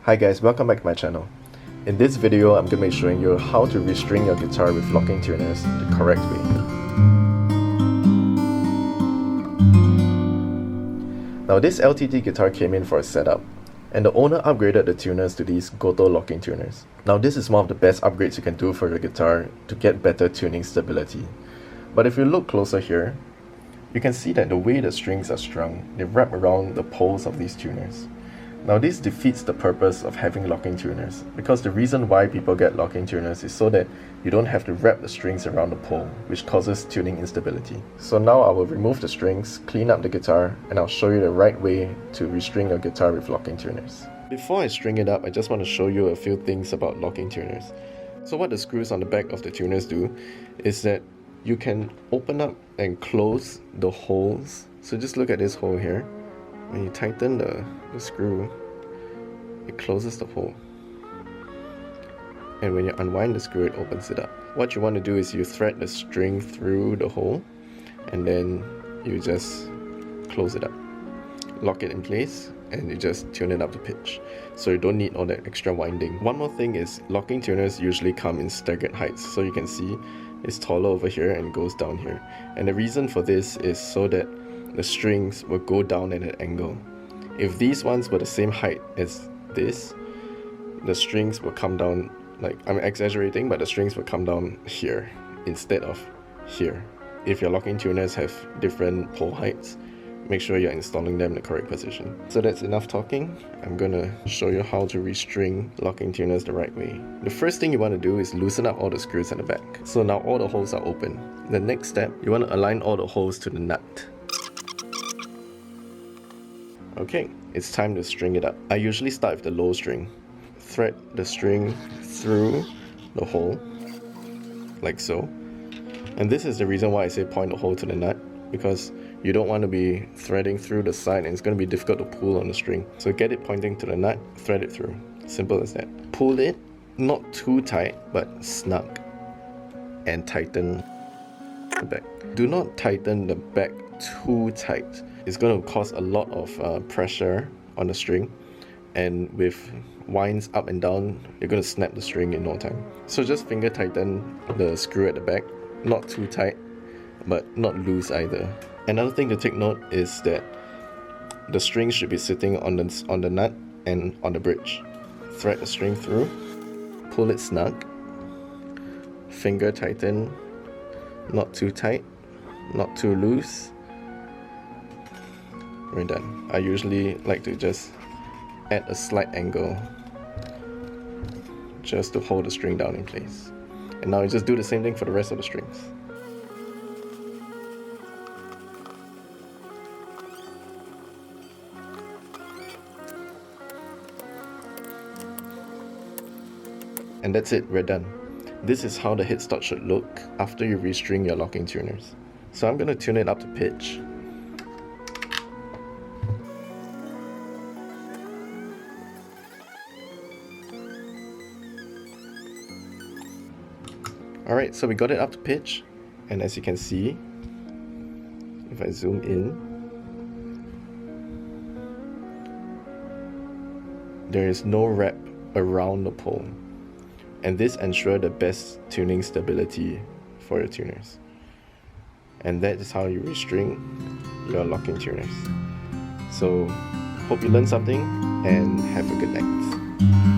Hi guys, welcome back to my channel. In this video, I'm going to be showing you how to restring your guitar with locking tuners the correct way. Now this LTD guitar came in for a setup, and the owner upgraded the tuners to these Goto locking tuners. Now this is one of the best upgrades you can do for your guitar to get better tuning stability. But if you look closer here, you can see that the way the strings are strung, they wrap around the poles of these tuners. Now this defeats the purpose of having locking tuners, because the reason why people get locking tuners is so that you don't have to wrap the strings around the pole, which causes tuning instability. So now I will remove the strings, clean up the guitar, and I'll show you the right way to restring your guitar with locking tuners. Before I string it up, I just want to show you a few things about locking tuners. So what the screws on the back of the tuners do is that you can open up and close the holes. So just look at this hole here. When you tighten the screw, it closes the hole. And when you unwind the screw, it opens it up. What you want to do is you thread the string through the hole, and then you just close it up. Lock it in place, and you just tune it up to pitch. So you don't need all that extra winding. One more thing is, locking tuners usually come in staggered heights. So you can see it's taller over here and goes down here. And the reason for this is so that the strings will go down at an angle. If these ones were the same height as this, the strings will come down, like, I'm exaggerating, but the strings will come down here instead of here. If your locking tuners have different pole heights, make sure you're installing them in the correct position. So that's enough talking. I'm gonna show you how to restring locking tuners the right way. The first thing you want to do is loosen up all the screws at the back. So now all the holes are open. The next step, you want to align all the holes to the nut. Okay, it's time to string it up. I usually start with the low string. Thread the string through the hole, like so. And this is the reason why I say point the hole to the nut, because you don't want to be threading through the side and it's going to be difficult to pull on the string. So get it pointing to the nut, thread it through. Simple as that. Pull it, not too tight, but snug, and tighten the back. Do not tighten the back too tight. It's going to cause a lot of pressure on the string, and with winds up and down, you're going to snap the string in no time. So just finger tighten the screw at the back, not too tight, but not loose either. Another thing to take note is that the string should be sitting on the nut and on the bridge. Thread the string through, pull it snug, finger tighten, not too tight, not too loose. We're done. I usually like to just add a slight angle just to hold the string down in place. And now you just do the same thing for the rest of the strings. And that's it, we're done. This is how the headstock should look after you restring your locking tuners. So I'm going to tune it up to pitch. Alright, so we got it up to pitch, and as you can see, if I zoom in, there is no wrap around the pole, and this ensures the best tuning stability for your tuners. And that is how you restring your locking tuners. So hope you learned something, and have a good night.